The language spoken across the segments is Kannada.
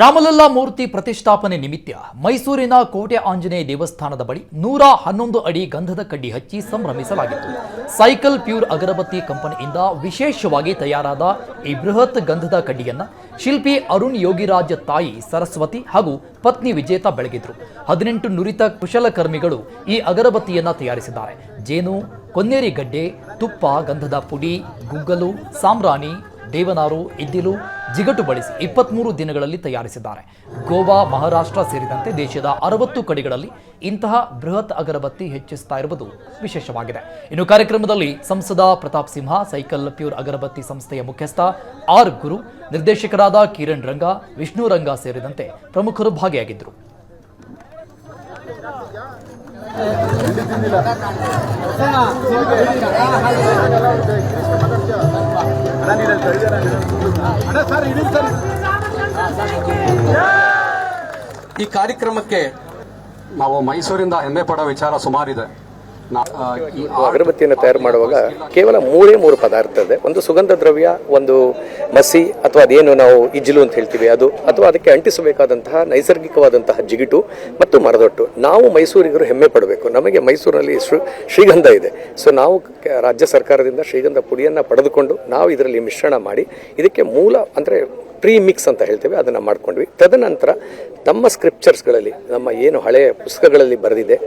ರಾಮಲಲ್ಲಾ ಮೂರ್ತಿ ಪ್ರತಿಷ್ಠಾಪನೆ ನಿಮಿತ್ತ ಮೈಸೂರಿನ ಕೋಟೆ ಆಂಜನೇಯ ದೇವಸ್ಥಾನದ ಬಳಿ 111 ಅಡಿ ಗಂಧದ ಕಡ್ಡಿ ಹಚ್ಚಿ ಸಂಭ್ರಮಿಸಲಾಗಿತ್ತು. ಸೈಕಲ್ ಪ್ಯೂರ್ ಅಗರಬತ್ತಿ ಕಂಪನಿಯಿಂದ ವಿಶೇಷವಾಗಿ ತಯಾರಾದ ಈ ಬೃಹತ್ ಗಂಧದ ಕಡ್ಡಿಯನ್ನ ಶಿಲ್ಪಿ ಅರುಣ್ ಯೋಗಿರಾಜ್ ತಾಯಿ ಸರಸ್ವತಿ ಹಾಗೂ ಪತ್ನಿ ವಿಜೇತಾ ಬೆಳಗಿದ್ರು. 18 ನುರಿತ ಕುಶಲಕರ್ಮಿಗಳು ಈ ಅಗರಬತ್ತಿಯನ್ನ ತಯಾರಿಸಿದ್ದಾರೆ. ಜೇನು, ಕೊನ್ನೇರಿ ಗಡ್ಡೆ, ತುಪ್ಪ, ಗಂಧದ ಪುಡಿ, ಗುಗ್ಗಲು, ಸಾಂಬ್ರಾಣಿ, ದೇವನಾರು, ಇದ್ದಿಲು, ಜಿಗಟು ಬಳಸಿ 23 ದಿನಗಳಲ್ಲಿ ತಯಾರಿಸಿದ್ದಾರೆ. ಗೋವಾ, ಮಹಾರಾಷ್ಟ್ರ ಸೇರಿದಂತೆ ದೇಶದ 60 ಕಡೆಗಳಲ್ಲಿ ಇಂತಹ ಬೃಹತ್ ಅಗರಬತ್ತಿ ಹೆಚ್ಚಿಸ್ತಾ ಇರುವುದು ವಿಶೇಷವಾಗಿದೆ. ಇನ್ನು ಕಾರ್ಯಕ್ರಮದಲ್ಲಿ ಸಂಸದ ಪ್ರತಾಪ್ ಸಿಂಹ, ಸೈಕಲ್ ಪ್ಯೂರ್ ಅಗರಬತ್ತಿ ಸಂಸ್ಥೆಯ ಮುಖ್ಯಸ್ಥ ಆರ್ ಗುರು, ನಿರ್ದೇಶಕರಾದ ಕಿರಣ್ ರಂಗ, ವಿಷ್ಣು ರಂಗ ಸೇರಿದಂತೆ ಪ್ರಮುಖರು ಭಾಗಿಯಾಗಿದ್ದರು. ಈ ಕಾರ್ಯಕ್ರಮಕ್ಕೆ ನಾವು ಮೈಸೂರಿಂದ ಹೆಮ್ಮೆ ಪಡೋ ವಿಚಾರ ಸುಮಾರಿದೆ. ಅಗರಬತ್ತಿಯನ್ನು ತಯಾರು ಮಾಡುವಾಗ ಕೇವಲ 3 ಪದಾರ್ಥ ಇದೆ. ಒಂದು ಸುಗಂಧ ದ್ರವ್ಯ, ಒಂದು ಮಸಿ ಅಥವಾ ಅದೇನು ನಾವು ಇಜ್ಜಿಲು ಅಂತ ಹೇಳ್ತೀವಿ ಅದು, ಅಥವಾ ಅದಕ್ಕೆ ಅಂಟಿಸಬೇಕಾದಂತಹ ನೈಸರ್ಗಿಕವಾದಂತಹ ಜಿಗಿಟು ಮತ್ತು ಮರದೊಟ್ಟು. ನಾವು ಮೈಸೂರಿಗರು ಹೆಮ್ಮೆ ಪಡಬೇಕು. ನಮಗೆ ಮೈಸೂರಿನಲ್ಲಿ ಶ್ರೀಗಂಧ ಇದೆ. ಸೊ ನಾವು ರಾಜ್ಯ ಸರ್ಕಾರದಿಂದ ಶ್ರೀಗಂಧ ಪುಡಿಯನ್ನು ಪಡೆದುಕೊಂಡು ನಾವು ಇದರಲ್ಲಿ ಮಿಶ್ರಣ ಮಾಡಿ ಇದಕ್ಕೆ ಮೂಲ ಅಂದರೆ ಪ್ರೀ ಮಿಕ್ಸ್ ಅಂತ ಹೇಳ್ತೇವೆ, ಅದನ್ನು ಮಾಡ್ಕೊಂಡ್ವಿ. ತದನಂತರ ನಮ್ಮ ಸ್ಕ್ರಿಪ್ಚರ್ಸ್ಗಳಲ್ಲಿ, ನಮ್ಮ ಏನು ಹಳೆಯ ಪುಸ್ತಕಗಳಲ್ಲಿ ಬರೆದಿದೆ,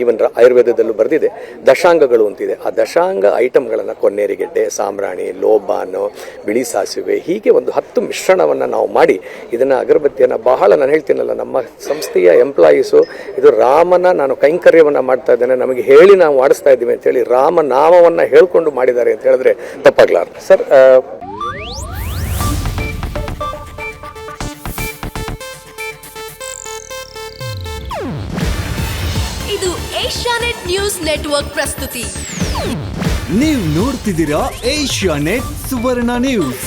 ಈವನ್ ಆಯುರ್ವೇದದಲ್ಲೂ ಬರೆದಿದೆ, ದಶಾಂಗಗಳು ಅಂತಿದೆ. ಆ ದಶಾಂಗ ಐಟಮ್ಗಳನ್ನು ಕೊನ್ನೇರಿಗೆಡ್ಡೆ, ಸಾಂಬ್ರಾಣಿ, ಲೋಬಾನು, ಬಿಳಿ ಸಾಸಿವೆ, ಹೀಗೆ ಒಂದು 10 ಮಿಶ್ರಣವನ್ನು ನಾವು ಮಾಡಿ ಇದನ್ನು ಅಗರಬತ್ತಿಯನ್ನು ಬಹಳ, ನಾನು ಹೇಳ್ತೀನಲ್ಲ, ನಮ್ಮ ಸಂಸ್ಥೆಯ ಎಂಪ್ಲಾಯೀಸು ಇದು ರಾಮನ ನಾನು ಕೈಂಕರ್ಯವನ್ನು ಮಾಡ್ತಾ ಇದ್ದೇನೆ, ನಮಗೆ ಹೇಳಿ ನಾವು ಮಾಡಿಸ್ತಾ ಇದ್ದೀವಿ ಅಂತೇಳಿ ರಾಮನಾಮವನ್ನು ಹೇಳ್ಕೊಂಡು ಮಾಡಿದ್ದಾರೆ ಅಂತ ಹೇಳಿದ್ರೆ ತಪ್ಪಾಗ್ಲಾರ್ದು. ಸರ್, ಇದು ಏಷ್ಯಾನೆಟ್ ನ್ಯೂಸ್ ನೆಟ್ವರ್ಕ್ ಪ್ರಸ್ತುತಿ. ನೀವು ನೋಡ್ತಿದ್ದೀರಾ ಏಷ್ಯಾನೆಟ್ ಸುವರ್ಣ ನ್ಯೂಸ್.